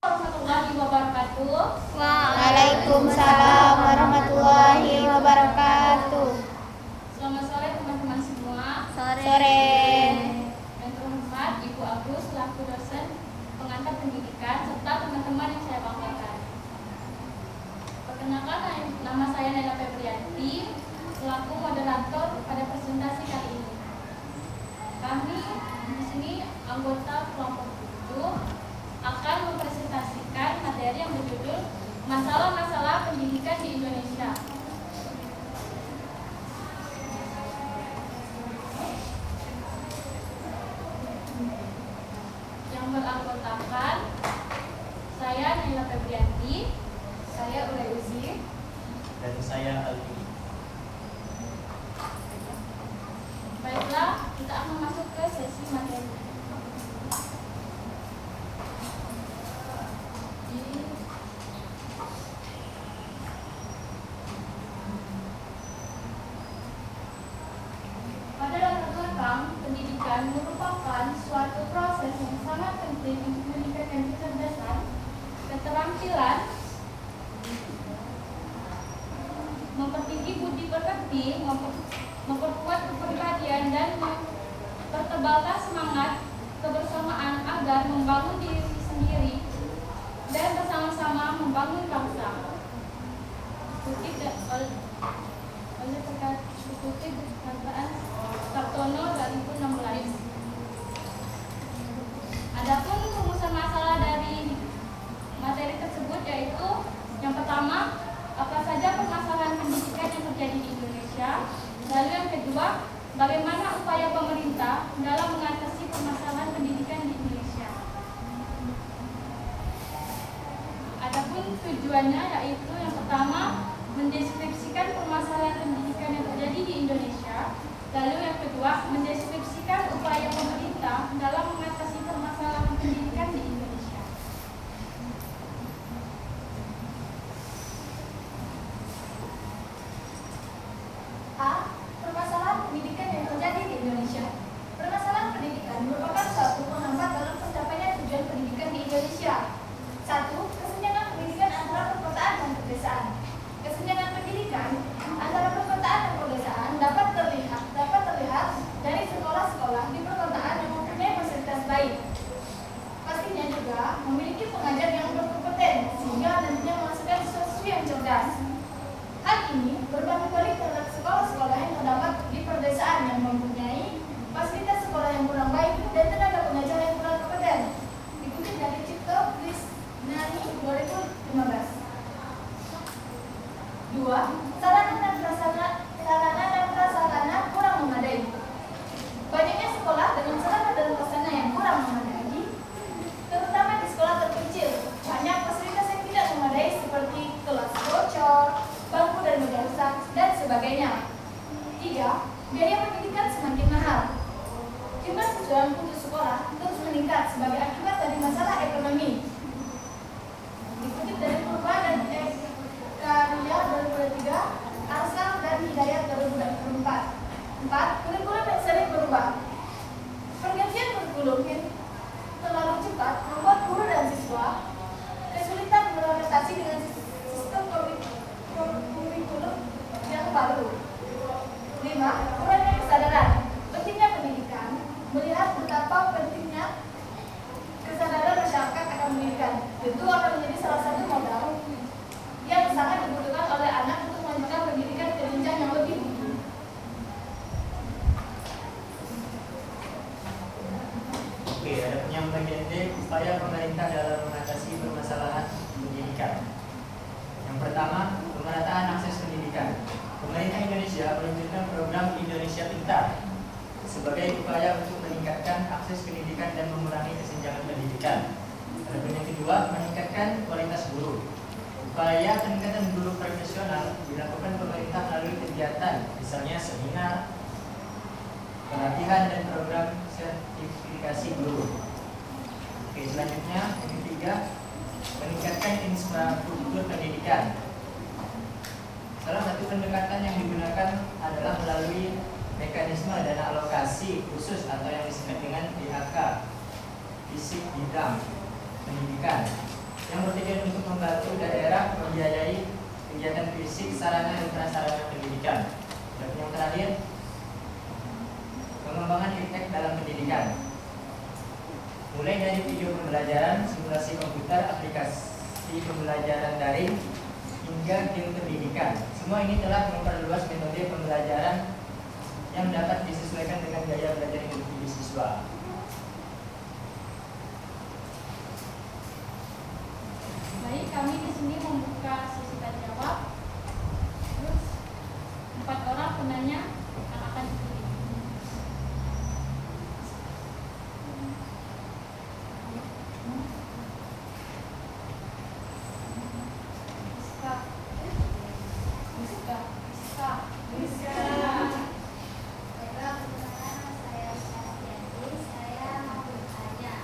Warahmatullahi wabarakatuh. Waalaikumsalam warahmatullahi wabarakatuh. Selamat sore teman-teman semua. Sore. Yang terhormat Ibu Agus selaku dosen pengantar pendidikan serta teman-teman yang saya banggakan. Perkenalkan, nama saya Naila Febrianti selaku moderator pada presentasi kali ini. Kami di sini anggota kelompok 7 akan mempresentasikan materi yang berjudul Masalah-masalah pendidikan di Indonesia. Yang beranggotakan saya Naila Febrianti, saya Ulay Uzi, dan saya Alfi. Baiklah, kita akan masuk ke sesi materi. Pada latar belakang, pendidikan merupakan suatu proses yang sangat penting untuk meningkatkan kecerdasan, keterampilan, mempertinggi budi pekerti, memperkuat kepribadian, dan mempertebalkan semangat kebersamaan agar membangun diri sendiri dan bersama-sama membangun bangsa. Dikutip perkataan Sartono 2016. Adapun rumusan masalah dari materi tersebut yaitu yang pertama, apa saja permasalahan pendidikan yang terjadi di Indonesia. Lalu yang kedua, bagaimana upaya pemerintah dalam mengatasi permasalahan pendidikan di Indonesia. Adapun tujuannya yaitu yang pertama, mendeskripsikan permasalahan pendidikan yang terjadi di Indonesia. Lalu yang kedua, mendeskripsikan upaya pemerintah dalam mengatasi permasalahan pendidikan di Indonesia. A. Permasalahan pendidikan yang terjadi di Indonesia. Permasalahan pendidikan merupakan suatu penghambat dalam pencapaian tujuan pendidikan di Indonesia. 1. Kesenjangan pendidikan antara perkotaan dan pedesaan. Kesenjangan pendidikan antara perkotaan dan pedesaan dapat terlihat dari sekolah-sekolah di perkotaan yang mempunyai fasilitas baik. Pastinya juga memiliki pengajar yang berkompeten sehingga nantinya menghasilkan siswa yang cerdas. Hal ini berbanding balik terhadap sekolah-sekolah yang terdapat di pedesaan yang mempunyai fasilitas sekolah yang kurang baik dan tenaga pengajar yang kurang kompeten. Dikutip dari Cipto Krisnani 2015. 2. Sarana dan prasarana kurang memadai. Banyaknya sekolah dengan sarana dan prasarana yang kurang memadai, terutama di sekolah terpencil. Banyak fasilitas yang tidak memadai seperti kelas bocor, bangku dan meja rusak, dan sebagainya. 3. Biaya pendidikan semakin mahal. Jumlah siswa yang putus sekolah terus meningkat sebagai akibat dari masalah ekonomi. Dikutip dari Purba dan Karya 2023, Arsal dan Hidayat 2024. 4. Kurikulum yang sering berubah. Pergantian kurikulum yang terlalu cepat membuat guru dan siswa kesulitan beradaptasi dengan sistem kurikulum yang baru. 5. Kurangnya kesadaran. Pentingnya pendidikan, melihat betapa pentingnya kesadaran masyarakat akan pendidikan. Tentu akan menjadi salah satu modal yang sangat dibutuhkan oleh anak untuk melanjutkan pendidikan ke jenjang yang lebih tinggi. Oke, ada yang bagian D, upaya pemerintah dalam mengatasi permasalahan pendidikan. Yang pertama, pemerataan akses pendidikan. Pemerintah Indonesia meluncurkan program Indonesia Pintar sebagai upaya untuk meningkatkan akses pendidikan dan mengurangi kesenjangan pendidikan. Adapun yang kedua, meningkatkan kualitas guru. Upaya peningkatan guru profesional dilakukan pemerintah melalui kegiatan, misalnya seminar, pelatihan, dan program sertifikasi guru. Oke, selanjutnya yang ketiga, meningkatkan infrastruktur pendidikan. Salah satu pendekatan yang digunakan adalah melalui mekanisme dana alokasi khusus atau yang disebut dengan DAK, fisik bidang pendidikan. fisik, sarana dan prasarana pendidikan. Dan yang terakhir, pengembangan iptek dalam pendidikan. Mulai dari video pembelajaran, simulasi komputer, aplikasi pembelajaran daring, hingga game pendidikan. Semua ini telah memperluas metode pembelajaran yang dapat disesuaikan dengan gaya belajar individu siswa. Baik, kami di sini membuka sesi tanya jawab. Terus 4 orang penanya yang akan dipilih. Rizka. Baiklah, perkenalkan saya Syafiati. Saya mau bertanya,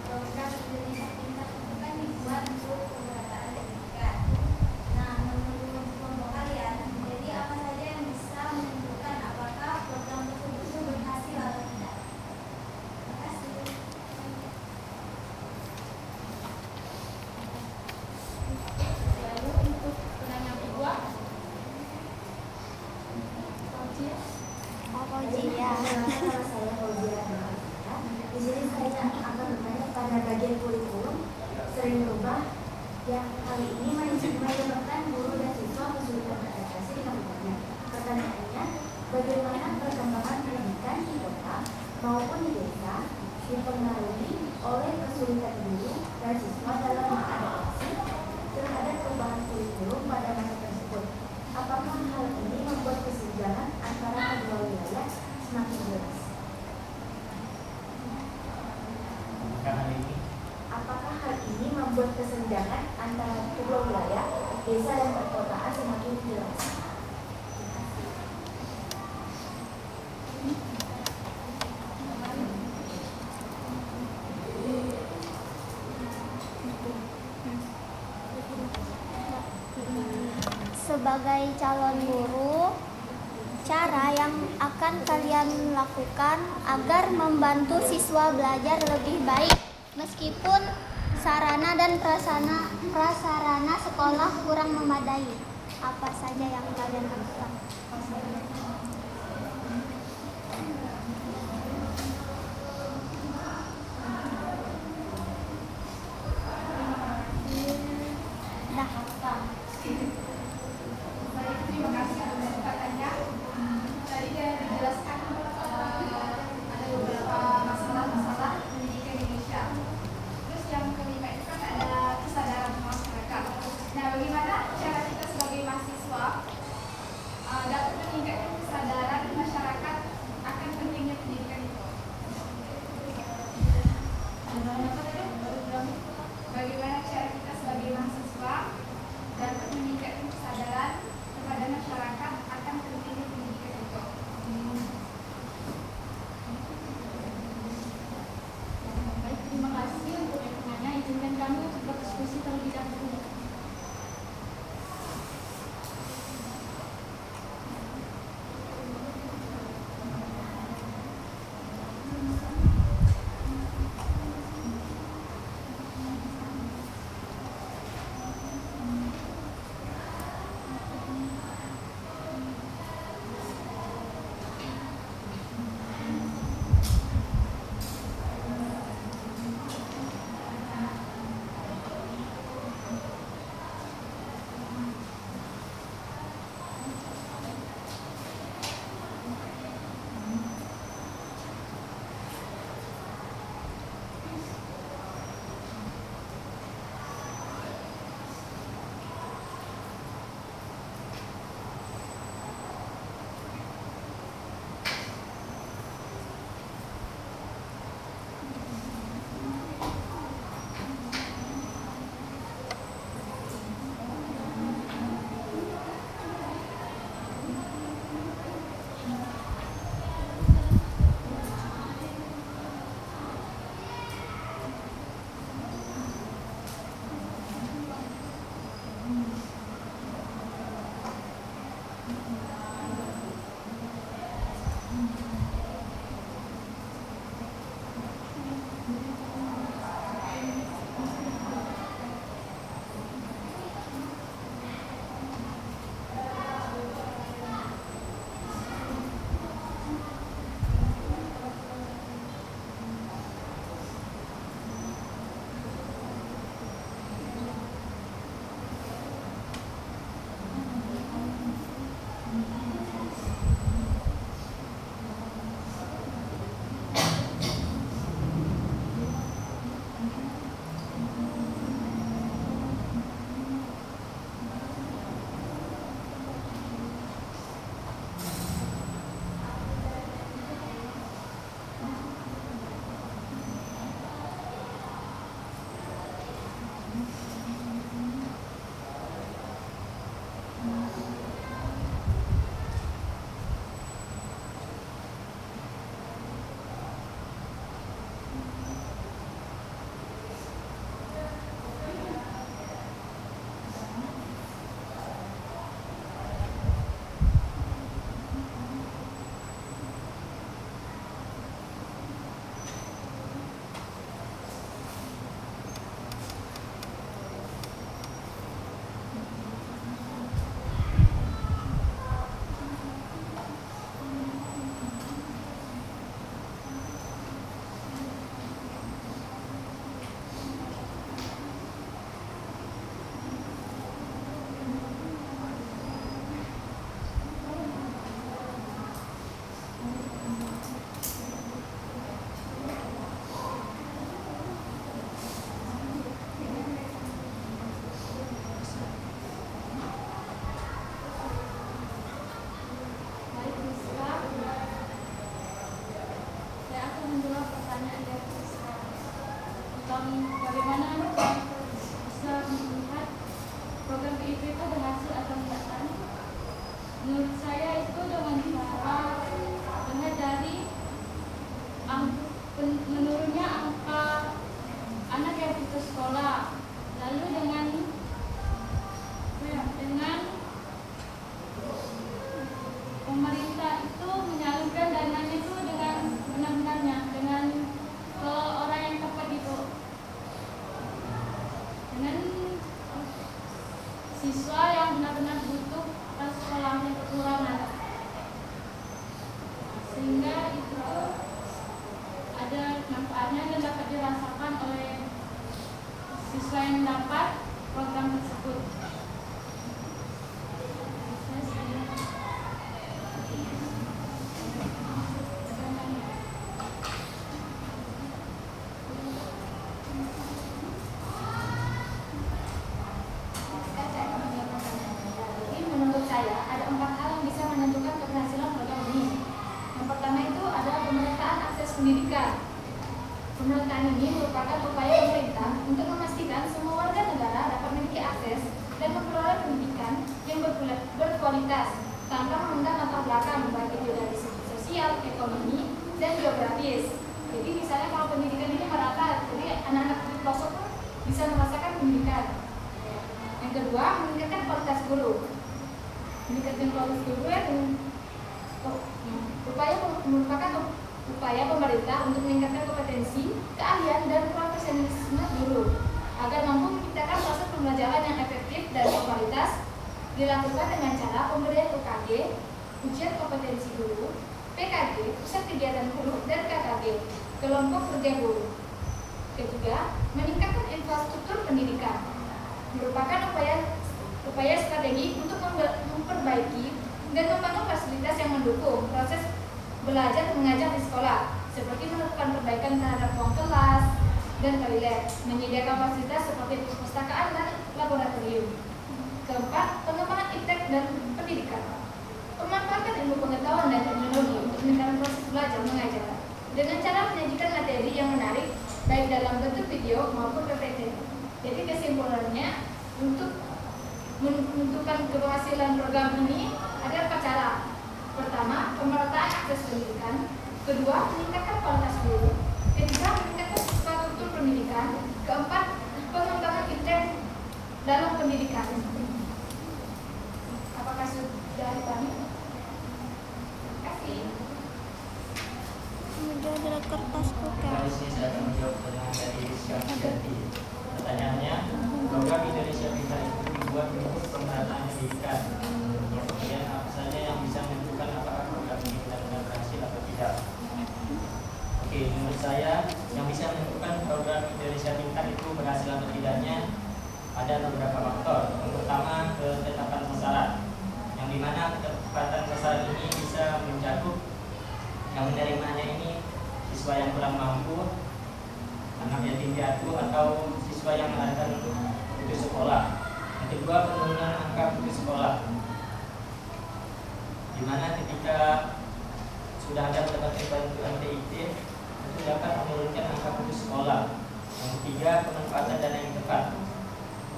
program Indonesia Pintar itu kan dibuat untuk pemerataan pendidikan. Nah, menurut kelompok kalian, jadi apa saja yang bisa menentukan apakah program tersebut itu berhasil atau tidak? Terima kasih. Lalu untuk penanya kedua, Fauzia. Fauzia. Nama saya Fauzia. Di sini saya akan bertanya pada bagian kurikulum sering berubah yang kali ini menyebabkan guru dan siswa kesulitan beradaptasi dengan berubahnya. Pertanyaannya, bagaimana perkembangan pendidikan di kota maupun di desa dipengaruhi oleh kesulitan guru dan siswa dalam beradaptasi terhadap perubahan kurikulum pada masa tersebut? Apakah hal ini membuat kesenjangan antara kedua wilayah semakin jelas? Apakah hal ini membuat kesenjangan antara kedua wilayah, desa dan perkotaan semakin jelas? Sebagai calon guru, cara yang akan kalian lakukan agar membantu siswa belajar lebih baik meskipun sarana dan prasarana sekolah kurang memadai. Apa saja yang kalian lakukan? Dah. Baik, terima kasih atas kesempatannya. Tadi sudah dijelaskan ada beberapa masalah-masalah pendidikan Indonesia. Terus yang kelima itu kan ada kesadaran masyarakat. Nah, bagaimana cara kita sebagai mahasiswa dapat meningkatkan kesadaran siswa yang benar-benar butuh sekolahnya kekurangan, sehingga itu ada manfaatnya dan dapat dirasakan oleh siswa yang dapat program tersebut. Menurut saya ada 4 hal yang bisa menentukan keberhasilan program ini. Yang pertama itu adalah pemerataan akses pendidikan. Pemerataan ini merupakan upaya pemerintah untuk memastikan semua warga negara dapat memiliki akses dan memperoleh pendidikan yang berkualitas tanpa memandang latar belakang baik itu dari segi sosial, ekonomi, dan geografis. Jadi misalnya kalau pendidikan ini merata, jadi anak-anak di pelosok pun bisa merasakan pendidikan. Yang kedua, meningkatkan kualitas guru. Meningkatkan kualitas guru merupakan upaya pemerintah untuk meningkatkan kompetensi, keahlian, dan profesionalisme guru agar mampu menciptakan proses pembelajaran yang efektif dan berkualitas. Dilakukan dengan cara pemberian UKG, ujian kompetensi guru, PKG, pusat kegiatan guru, dan KKG, kelompok kerja guru. Ketiga, meningkatkan infrastruktur pendidikan. Merupakan upaya strategi untuk memperbaiki dan membangun fasilitas yang mendukung proses belajar mengajar di sekolah, seperti melakukan perbaikan terhadap ruang kelas dan toilet, menyediakan fasilitas seperti perpustakaan dan laboratorium. Keempat, pengembangan iptek dan pendidikan. Memanfaatkan ilmu pengetahuan dan teknologi untuk meningkatkan proses belajar mengajar dengan cara menyajikan materi yang menarik baik dalam bentuk video maupun PPT. Jadi kesimpulannya, untuk menentukan keberhasilan program ini ada 4 cara. Pertama, pemerataan akses pendidikan. Kedua, meningkatkan kualitas guru. Ketiga, meningkatkan infrastruktur pendidikan. Keempat, pengembangan iptek dalam pendidikan. Apakah sudah dipahami? Terima kasih. Kemudian ada kertasku kan. Di sini saya akan menjawab pertanyaan dari Syafiati. Pertanyaannya, program Indonesia Pintar itu dibuat untuk pemerataan pendidikan. Kemudian apa saja yang bisa menentukan apakah program ini benar-benar berhasil atau tidak? Oke, menurut saya yang bisa menentukan program Indonesia Pintar itu berhasil atau tidaknya ada beberapa faktor. Yang pertama, ketetapan sasaran, yang dimana ketetapan sasaran ini bisa mencakup yang menerimanya ini siswa yang kurang mampu, anak yatim piatu, atau siswa yang akan putus sekolah. Yang kedua, penurunan angka putus sekolah, di mana ketika sudah ada mendapatkan bantuan TIP itu dapat menurunkan angka putus sekolah. Yang ketiga, pemanfaatan dana yang tepat.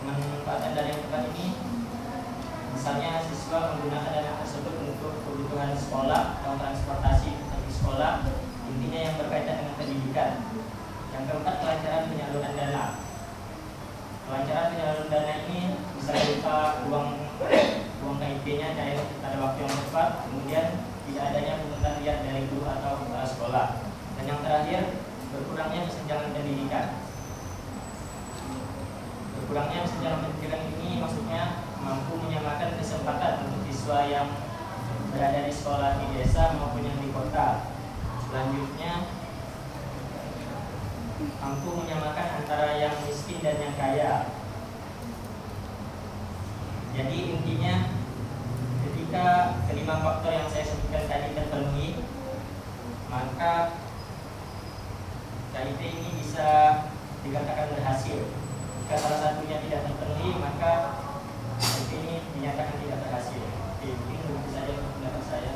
Pemanfaatan dana yang tepat ini misalnya siswa menggunakan dana tersebut untuk kebutuhan sekolah atau transportasi bagi sekolah, intinya yang berkaitan dengan pendidikan. Yang keempat, kelancaran penyaluran dana. Kelancaran penyaluran dana ini bisa berupa uang KIP-nya cair pada waktu yang tepat, kemudian tidak adanya pungutan liar dari guru atau kepala sekolah. Dan yang terakhir, berkurangnya kesenjangan pendidikan. Berkurangnya kesenjangan pendidikan ini maksudnya mampu menyamakan kesempatan untuk siswa yang berada di sekolah di desa maupun yang di kota. Selanjutnya, mampu menyamakan antara yang miskin dan yang kaya. Jadi intinya, ketika kelima faktor yang saya sebutkan tadi terpenuhi, maka KIP ini bisa dikatakan berhasil. Jika salah satunya tidak terpenuhi, maka KIP ini dinyatakan tidak berhasil. Oke, mungkin begitu saja untuk pendapat saya.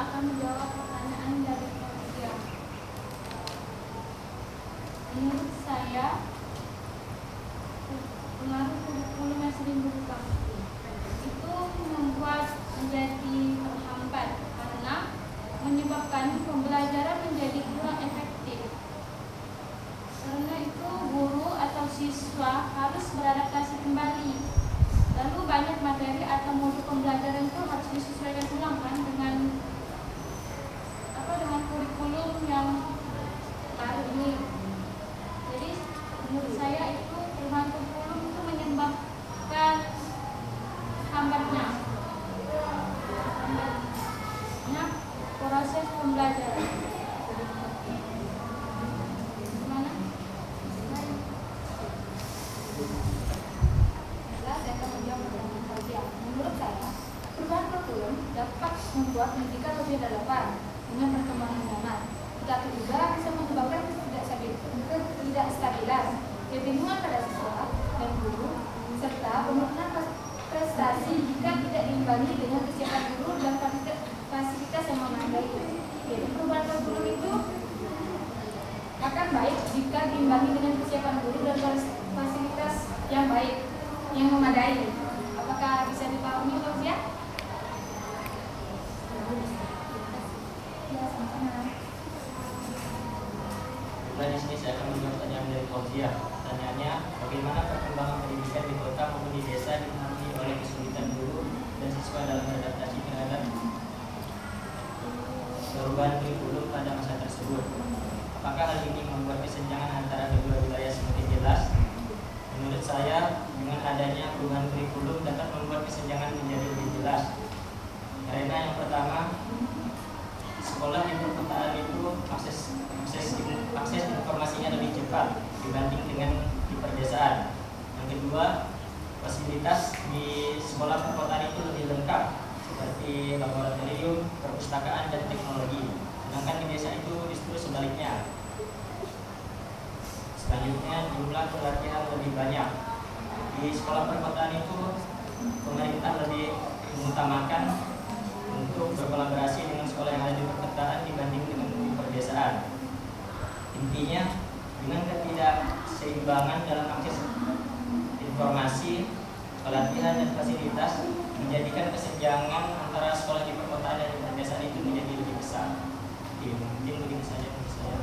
akan menjawab pertanyaan dari Fauzia. Menurut saya, pengaruh kurikulum yang sering berubah itu membuat menjadi terhambat karena menyebabkan pembelajaran menjadi kurang efektif. Karena itu guru atau siswa harus beradaptasi kembali. Lalu banyak materi atau modul pembelajaran itu harus disesuaikan ulang kan dengan kurikulum yang baru ini. Jadi menurut saya itu perubahan kurikulum itu menyebabkan hambatnya proses pembelajaran. Gimana? Saya akan menjawab pertanyaan Fauzia. Menurut saya, perubahan kurikulum dapat membuat pendidikan lebih relevan dengan perkembangan zaman, tetapi juga bisa menyebabkan ketidakstabilan, kebingungan pada siswa dan guru, serta penurunan prestasi jika tidak diimbangi dengan kesiapan guru dan fasilitas yang memadai. Jadi perubahan kurikulum itu akan baik jika diimbangi dengan kesiapan guru dan fasilitas yang baik, yang memadai. Apakah bisa dipahami, Fauzia? Ya, sama-sama. Nah, di sini saya akan menjawab pertanyaan dari Fauzia. Pertanyaannya, bagaimana perkembangan pendidikan di kota maupun di desa dipengaruhi oleh kesulitan guru dan siswa dalam beradaptasi terhadap perubahan kurikulum pada masa tersebut? Apakah hal ini membuat kesenjangan antara kedua wilayah semakin jelas? Menurut saya, dengan adanya perubahan kurikulum dapat membuat kesenjangan menjadi lebih jelas. Karena yang pertama, sekolah di perkotaan itu akses informasinya lebih cepat dibanding dengan di pedesaan. Yang kedua, fasilitas di sekolah perkotaan itu lebih lengkap seperti laboratorium, perpustakaan, dan teknologi. Sedangkan di desa itu justru sebaliknya. Selanjutnya, jumlah pelatihan lebih banyak. Di sekolah perkotaan itu pemerintah lebih mengutamakan untuk berkolaborasi dengan sekolah yang ada di perkotaan dibanding dengan di pedesaan. Intinya, dengan ketidakseimbangan dalam akses informasi, pelatihan, dan fasilitas menjadikan kesenjangan antara sekolah di perkotaan dan di pedesaan itu menjadi lebih besar. Mungkin begitu saja menurut saya.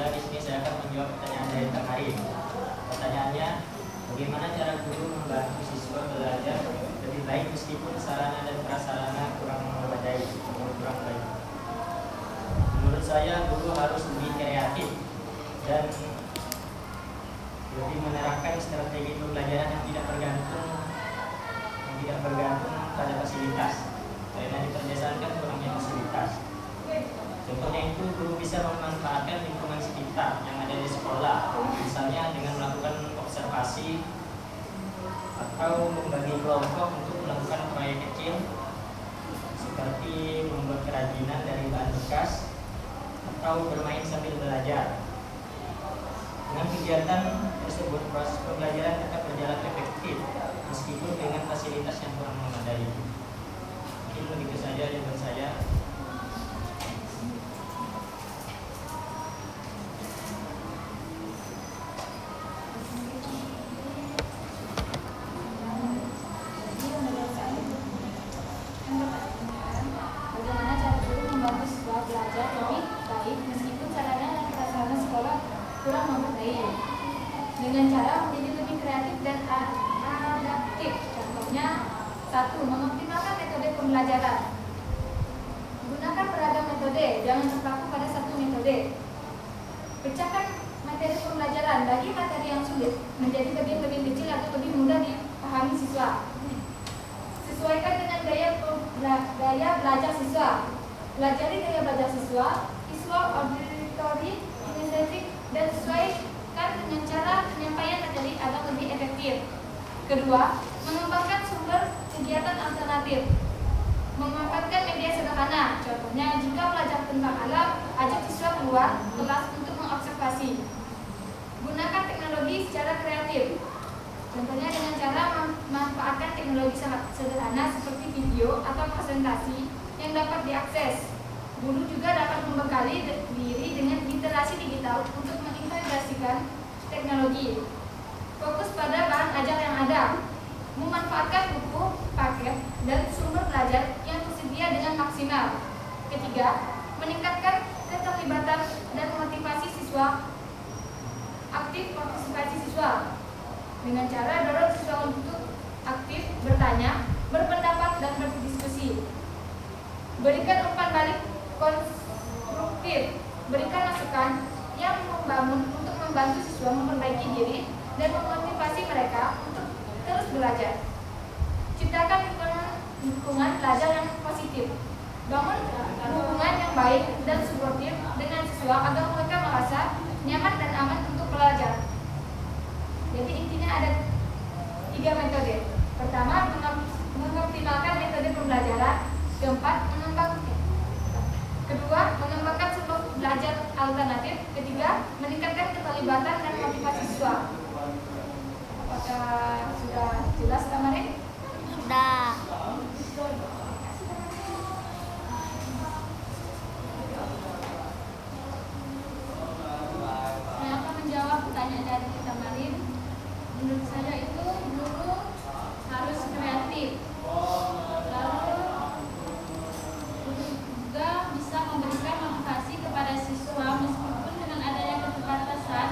Di sini saya akan menjawab pertanyaan dari Kak Karim. Pertanyaannya, bagaimana cara guru membantu siswa belajar lebih baik meskipun sarana dan prasarana kurang memadai atau kurang baik? Menurut saya, guru harus lebih kreatif dan lebih menerapkan strategi pembelajaran yang tidak bergantung pada fasilitas. Karena di pedesaan kan kurangnya fasilitas. Contohnya itu guru bisa memanfaatkan lingkungan sekitar yang ada di sekolah, misalnya dengan melakukan observasi atau membagi kelompok untuk melakukan proyek kecil seperti membuat kerajinan dari bahan bekas atau bermain sambil belajar. Dengan kegiatan tersebut, proses pembelajaran tetap berjalan efektif meskipun dengan fasilitas yang kurang memadai. Mungkin begitu saja jawaban saya. Bagaimana cara guru membantu siswa belajar lebih baik meskipun sarana dan prasarana sekolah kurang memadai? Dengan cara menjadi lebih kreatif dan adaptif. Contohnya, 1. Mengoptimalkan metode pembelajaran. Gunakan beragam metode, jangan terpaku pada satu metode. Pecahkan materi pembelajaran bagi materi yang sulit menjadi lebih kecil atau lebih mudah dipahami siswa. Sesuaikan dengan gaya belajar siswa. Pelajari gaya belajar siswa, visual, auditory, kinesthetic, dan sesuaikan dengan cara penyampaian materi agar lebih efektif. Kedua, mengembangkan sumber kegiatan alternatif. Memanfaatkan media sederhana. Contohnya, jika belajar tentang alam, ajak siswa keluar kelas untuk mengobservasi. Gunakan teknologi secara kreatif. Contohnya dengan cara memanfaatkan teknologi sederhana seperti video atau presentasi yang dapat diakses. Guru juga dapat membekali diri dengan literasi digital untuk mengintegrasikan teknologi. Fokus pada bahan ajar yang ada. Memanfaatkan buku, paket, dan sumber belajar yang tersedia dengan maksimal. Ketiga, meningkatkan keterlibatan dan motivasi siswa. Aktif partisipasi siswa dengan cara dorong siswa untuk aktif bertanya, berpendapat, dan berdiskusi. Berikan umpan balik konstruktif. Berikan masukan yang membangun untuk membantu siswa memperbaiki diri dan memotivasi mereka untuk terus belajar. Ciptakan lingkungan belajar yang positif. Bangun hubungan yang baik dan suportif dengan siswa agar mereka merasa nyaman dan aman untuk belajar. Jadi intinya ada 3 metode. Pertama, mengoptimalkan metode pembelajaran. Kedua, mengembangkan sumber belajar alternatif. Ketiga, meningkatkan keterlibatan dan motivasi siswa. Apakah sudah jelas, Kamarin? Sudah. Saya akan menjawab pertanyaan dari Kamarin. Menurut saya itu guru harus kreatif. Lalu guru juga bisa memberikan motivasi kepada siswa meskipun dengan adanya keterbatasan.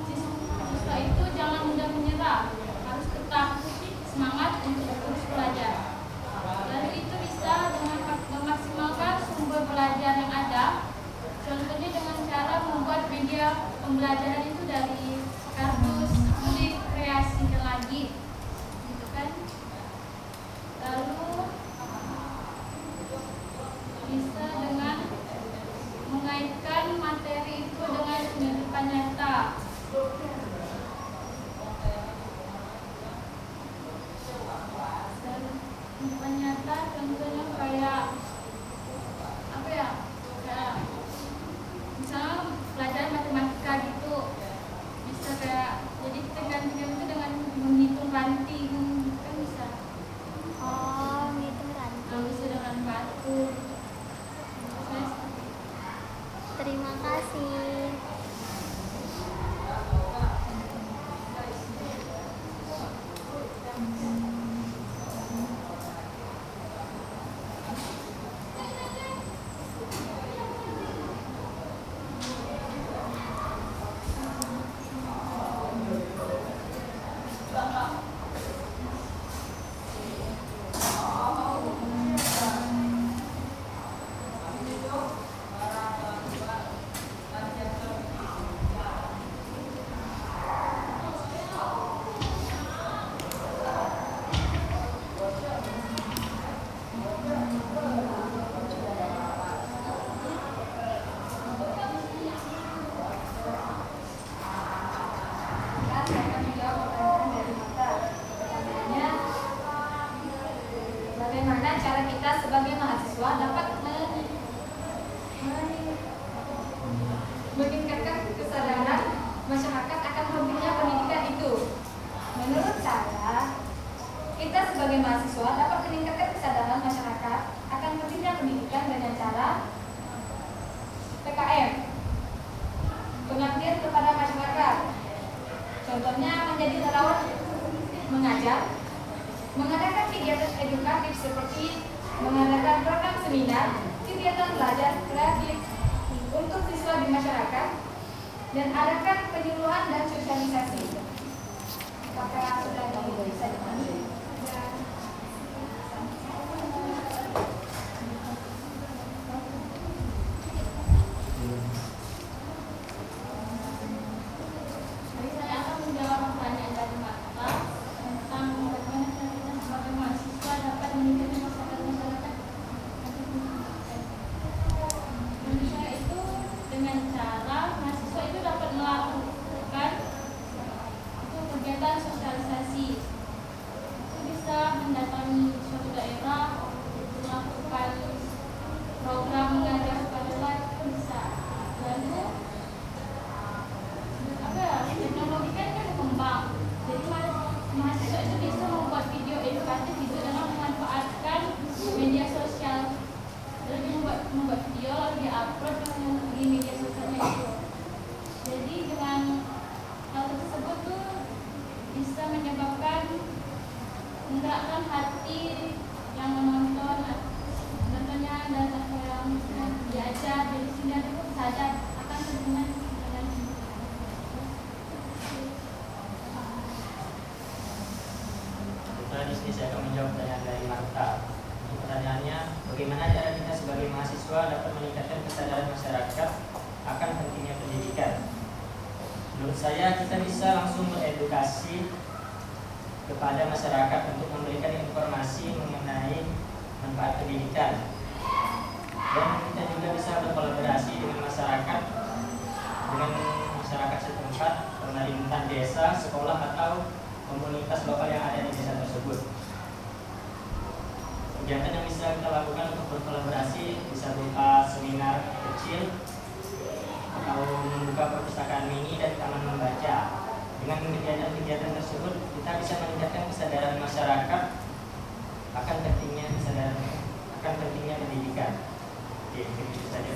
Siswa itu jangan mudah menyerah, harus tetap semangat untuk terus belajar. Lalu itu bisa dengan memaksimalkan sumber belajar yang ada. Contohnya dengan cara membuat media pembelajaran itu dari kardus, dikreasikan lagi, gitu kan? Lalu bisa dengan mengaitkan materi itu dengan kehidupan nyata. Kehidupan nyata contohnya kayak apa ya? Kayak misalnya pelajaran matematika gitu, bisa kayak jadi kita gantikan itu dengan menghitung ranting, kan bisa. Oh, gitu kan. Bisa dengan batu. Terima kasih. kegiatan edukatif seperti mengadakan program seminar, kegiatan belajar kreatif untuk siswa di masyarakat, dan adakan penyuluhan dan sosialisasi. Apakah sudah bisa dipandu? Saya akan menjawab pertanyaan dari Marta tentang bagaimana cara kita sebagai mahasiswa dapat meningkatkan masyarakat. Menurut saya itu dengan cara mahasiswa itu dapat melakukan itu kegiatan sosialisasi. Itu bisa mendatangi suatu daerah, melakukan program mengajar kepada lain itu bisa. Lalu teknologi kan berkembang, jadi mahasiswa itu bisa membuat video edukatif itu dengan memanfaatkan media sosial. Jadi membuat video lalu diupload di media sosialnya itu. Jadi dengan hal tersebut tuh bisa menyebabkan menggerakkan hati yang menontonnya dan yang diajar. Jadi sehingga dia sadar akan hubungan dengan Di sini saya akan menjawab pertanyaan dari Marta. Pertanyaannya, bagaimana cara kita sebagai mahasiswa dapat meningkatkan kesadaran masyarakat akan pentingnya pendidikan? Menurut saya, kita bisa langsung beredukasi kepada masyarakat untuk memberikan informasi mengenai manfaat pendidikan. Dan kita juga bisa berkolaborasi dengan masyarakat setempat, pemerintahan desa, sekolah, atau komunitas lokal yang ada di desa tersebut. Kegiatan yang bisa kita lakukan untuk berkolaborasi bisa berupa seminar kecil atau membuka perpustakaan mini dan taman membaca. Dengan kegiatan-kegiatan tersebut, kita bisa meningkatkan kesadaran masyarakat akan pentingnya pendidikan. Oke, itu saja.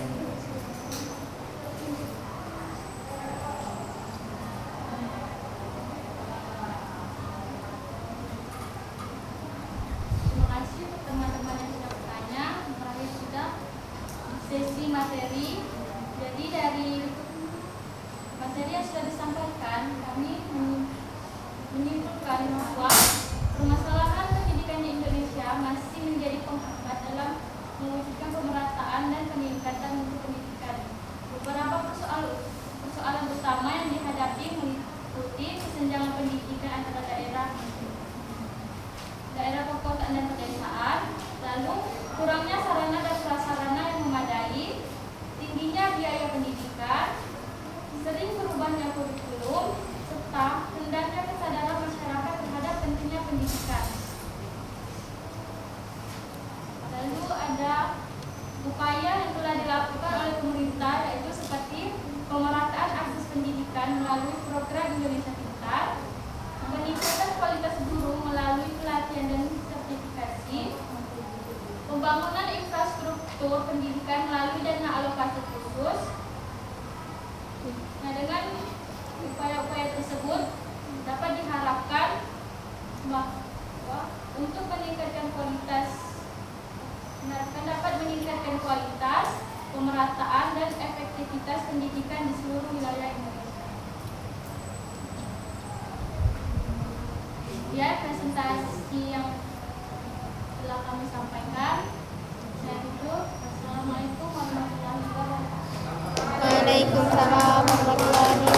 Terima kasih untuk teman-teman yang sudah bertanya. Terakhir sudah sesi materi. Jadi dari materi yang sudah disampaikan, kami menyimpulkan bahwa permasalahan pendidikan di Indonesia masih menjadi penghambat dalam mewujudkan pemerataan dan peningkatan mutu pendidikan. Beberapa persoalan utama yang dihadapi meliputi kesenjangan pendidikan antara daerah perkotaan dan pedesaan, lalu kurangnya sarana dan prasarana yang memadai, tingginya biaya pendidikan, sering berubahnya kurikulum, serta rendahnya kesadaran masyarakat terhadap pentingnya pendidikan. Lalu ada upaya yang telah dilakukan oleh pemerintah, yaitu seperti pemerataan akses pendidikan melalui program Indonesia Pintar, peningkatan kualitas guru melalui pelatihan dan sertifikasi, pembangunan infrastruktur pendidikan melalui dana alokasi khusus. Nah, dengan upaya-upaya tersebut dapat diharapkan bahwa untuk meningkatkan kualitas, pemerataan dan efektivitas pendidikan di seluruh wilayah Indonesia. Ya, presentasi yang telah kami sampaikan. Saya tutup. Assalamualaikum warahmatullahi wabarakatuh. Waalaikumsalam warahmatullahi wabarakatuh.